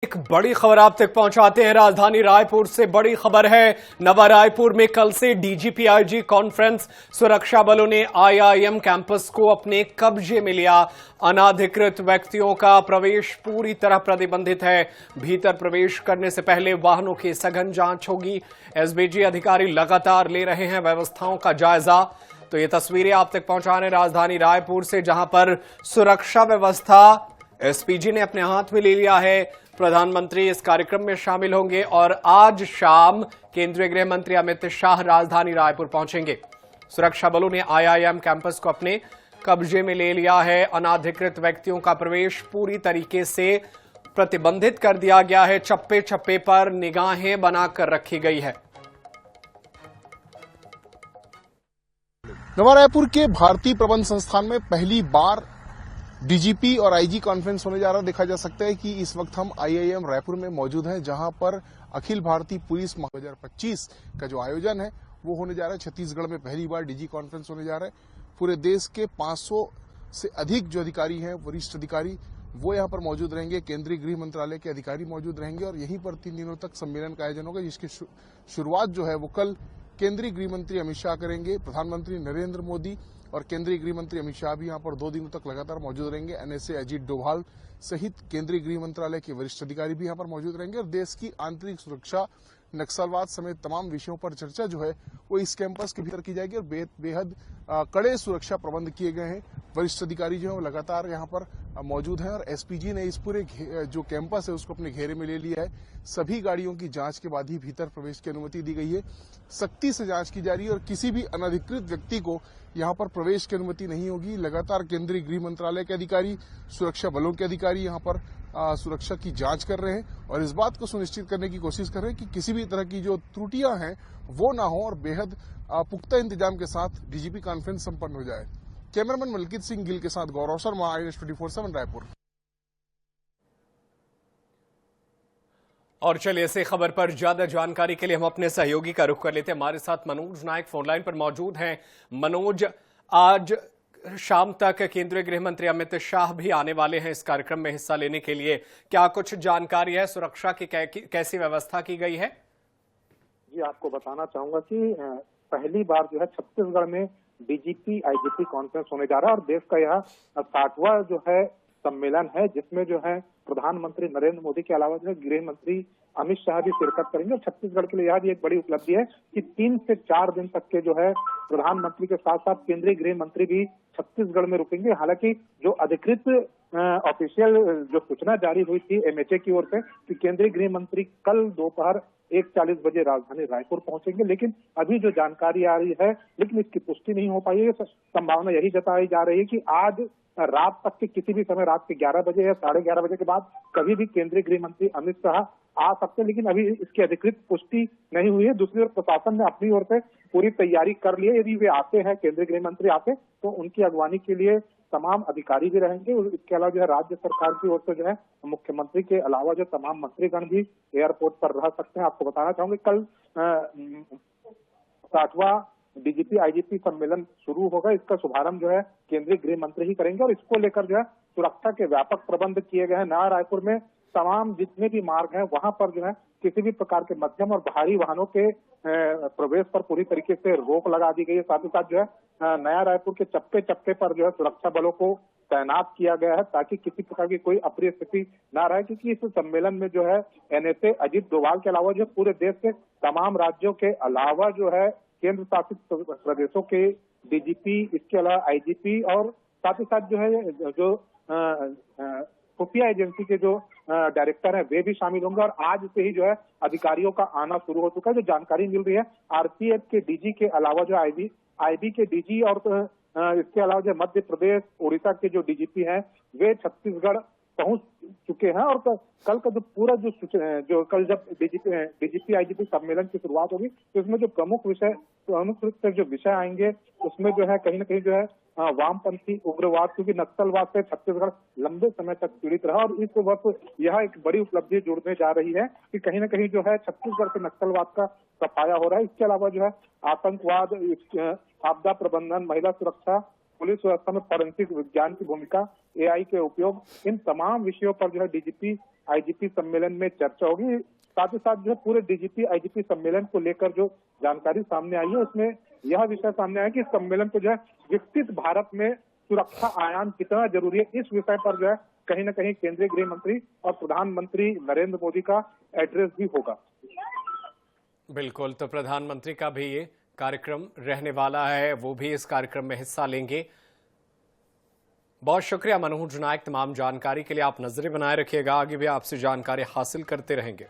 एक बड़ी खबर आप तक पहुंचाते हैं। राजधानी रायपुर से बड़ी खबर है। नवा रायपुर में कल से डीजीपी आईजी कॉन्फ्रेंस। सुरक्षा बलों ने आईआईएम कैंपस को अपने कब्जे में लिया। अनाधिकृत व्यक्तियों का प्रवेश पूरी तरह प्रतिबंधित है। भीतर प्रवेश करने से पहले वाहनों की सघन जांच होगी। एसबीजी अधिकारी लगातार ले रहे हैं व्यवस्थाओं का जायजा। तो ये तस्वीरें आप तक पहुंचा रहे हैं राजधानी रायपुर से, जहां पर सुरक्षा व्यवस्था एसपीजी ने अपने हाथ में ले लिया है। प्रधानमंत्री इस कार्यक्रम में शामिल होंगे और आज शाम केंद्रीय गृह मंत्री अमित शाह राजधानी रायपुर पहुंचेंगे। सुरक्षा बलों ने आईआईएम कैंपस को अपने कब्जे में ले लिया है। अनाधिकृत व्यक्तियों का प्रवेश पूरी तरीके से प्रतिबंधित कर दिया गया है। चप्पे चप्पे पर निगाहें बनाकर रखी गई है। नवा रायपुर के भारतीय प्रबंध संस्थान में पहली बार डीजीपी और आईजी कॉन्फ्रेंस होने जा रहा देखा जा सकता है कि इस वक्त हम आईआईएम रायपुर में मौजूद हैं, जहां पर अखिल भारतीय पुलिस 2025 का जो आयोजन है वो होने जा रहा है। छत्तीसगढ़ में पहली बार डीजी कॉन्फ्रेंस होने जा रहा है। पूरे देश के 500 से अधिक जो अधिकारी हैं, वरिष्ठ अधिकारी, वो यहां पर मौजूद रहेंगे। केंद्रीय गृह मंत्रालय के अधिकारी मौजूद रहेंगे और यहीं पर 3 दिनों तक सम्मेलन का आयोजन होगा, जिसकी शुरुआत जो है वो कल केंद्रीय गृह मंत्री अमित शाह करेंगे। प्रधानमंत्री नरेंद्र मोदी और केंद्रीय गृह मंत्री अमित शाह भी यहां पर 2 दिनों तक लगातार मौजूद रहेंगे। एनएसए अजीत डोभाल सहित केंद्रीय गृह मंत्रालय के वरिष्ठ अधिकारी भी यहां पर मौजूद रहेंगे और देश की आंतरिक सुरक्षा, नक्सलवाद समेत तमाम विषयों पर चर्चा जो है वो इस कैंपस के भीतर की जाएगी और बेहद कड़े सुरक्षा प्रबंध किए गए हैं। वरिष्ठ अधिकारी जो है वो लगातार यहाँ पर मौजूद हैं और एसपीजी ने इस पूरे जो कैंपस है उसको अपने घेरे में ले लिया है। सभी गाड़ियों की जांच के बाद ही भीतर प्रवेश की अनुमति दी गई है। सख्ती से जांच की जा रही है और किसी भी अनधिकृत व्यक्ति को यहाँ पर प्रवेश की अनुमति नहीं होगी। लगातार केंद्रीय गृह मंत्रालय के अधिकारी, सुरक्षा बलों के अधिकारी यहाँ पर सुरक्षा की जांच कर रहे हैं और इस बात को सुनिश्चित करने की कोशिश कर रहे हैं कि किसी भी तरह की जो त्रुटियां हैं वो ना हो और बेहद पुख्ता इंतजाम के साथ डीजीपी कॉन्फ्रेंस संपन्न हो जाए। कैमरामैन मलकीत सिंह गिल के साथ गौरव शर्मा, INS24/7 रायपुर। और चलिए इसी खबर पर ज्यादा जानकारी के लिए हम अपने सहयोगी का रुख कर लेते हैं। हमारे साथ मनोज नायक फोनलाइन पर मौजूद हैं। मनोज, आज शाम तक केंद्रीय गृह मंत्री अमित शाह भी आने वाले हैं इस कार्यक्रम में हिस्सा लेने के लिए। क्या कुछ जानकारी है? सुरक्षा की कैसी व्यवस्था की गई है? जी, आपको बताना चाहूंगा कि पहली बार जो है छत्तीसगढ़ में डीजीपी आईजीपी कॉन्फ्रेंस होने जा रहा है और देश का यह 60वां जो है सम्मेलन है, जिसमें जो है प्रधानमंत्री नरेंद्र मोदी के अलावा जो है गृह मंत्री अमित शाह भी शिरकत करेंगे। और छत्तीसगढ़ के लिए यह भी एक बड़ी उपलब्धि है कि 3 से 4 दिन तक के जो है प्रधानमंत्री के साथ साथ केंद्रीय गृह मंत्री भी छत्तीसगढ़ में रुकेंगे। हालांकि जो अधिकृत ऑफिशियल जो सूचना जारी हुई थी एमएचए की ओर से कि केंद्रीय गृह मंत्री कल दोपहर 1:40 बजे राजधानी रायपुर पहुंचेंगे, लेकिन अभी जो जानकारी आ रही है, लेकिन इसकी पुष्टि नहीं हो पाई है। संभावना यही जताई जा रही है कि आज रात तक के किसी भी समय, रात के 11 बजे या 11:30 बजे के बाद कभी भी केंद्रीय गृह मंत्री अमित शाह आ सकते हैं, लेकिन अभी इसकी अधिकृत पुष्टि नहीं हुई है। दूसरी ओर प्रशासन ने अपनी ओर से पूरी तैयारी कर ली है। यदि वे आते हैं, केंद्रीय गृह मंत्री आते, तो उनकी अगवानी के लिए तमाम अधिकारी भी रहेंगे। इसके अलावा जो है राज्य सरकार की ओर से जो है मुख्यमंत्री के अलावा जो तमाम मंत्रीगण भी एयरपोर्ट पर रह सकते हैं। आपको बताना चाहूंगी कल 60वां डीजीपी आईजीपी सम्मेलन शुरू होगा। इसका शुभारंभ जो है केंद्रीय गृह मंत्री ही करेंगे और इसको लेकर जो है सुरक्षा के व्यापक प्रबंध किए गए हैं। नया रायपुर में तमाम जितने भी मार्ग हैं वहां पर जो है किसी भी प्रकार के मध्यम और भारी वाहनों के प्रवेश पर पूरी तरीके से रोक लगा दी गई है। साथ ही साथ जो है नया रायपुर के चप्पे चप्पे पर जो है सुरक्षा बलों को तैनात किया गया है ताकि किसी प्रकार की कोई अप्रिय स्थिति ना रहे, क्योंकि इस सम्मेलन में जो है एनएसए अजीत डोभाल के अलावा जो पूरे देश के तमाम राज्यों के अलावा जो है केंद्र शासित प्रदेशों के डीजीपी, इसके अलावा आईजीपी और साथ ही साथ जो है जो खुफिया एजेंसी के जो डायरेक्टर हैं वे भी शामिल होंगे। और आज से ही जो है अधिकारियों का आना शुरू हो चुका है। जो जानकारी मिल रही है, आरपीएफ के डीजी के अलावा जो आईबी के डीजी और इसके अलावा जो मध्य प्रदेश, उड़ीसा के जो डीजीपी हैं वे छत्तीसगढ़ पहुंच चुके हैं। और कल का जो पूरा जो कल जब डीजीपी आईजीपी सम्मेलन की शुरुआत होगी तो इसमें जो प्रमुख रूप से जो विषय आएंगे उसमें जो है कहीं ना कहीं जो है वामपंथी उग्रवाद, क्योंकि नक्सलवाद से छत्तीसगढ़ लंबे समय तक पीड़ित रहा और इस वर्ष यह एक बड़ी उपलब्धि जुड़ने जा रही है कि कहीं ना कहीं जो है छत्तीसगढ़ से नक्सलवाद का सफाया हो रहा है। इसके अलावा जो है आतंकवाद, आपदा प्रबंधन, महिला सुरक्षा पुलिस व्यवस्था में फॉरेंसिक विज्ञान की भूमिका, एआई के उपयोग, इन तमाम विषयों पर जो है डीजीपी आईजीपी सम्मेलन में चर्चा होगी। साथ ही साथ जो है पूरे डीजीपी आईजीपी सम्मेलन को लेकर जो जानकारी सामने आई है उसमें यह विषय सामने आया कि इस सम्मेलन को जो है विकसित भारत में सुरक्षा आयाम कितना जरूरी है, इस विषय पर जो है कहीं न कहीं केंद्रीय गृह मंत्री और प्रधानमंत्री नरेंद्र मोदी का एड्रेस भी होगा। बिल्कुल, तो प्रधानमंत्री का भी ये कार्यक्रम रहने वाला है, वो भी इस कार्यक्रम में हिस्सा लेंगे। बहुत शुक्रिया मनोज नायक, तमाम जानकारी के लिए। आप नजरें बनाए रखिएगा, आगे भी आपसे जानकारी हासिल करते रहेंगे।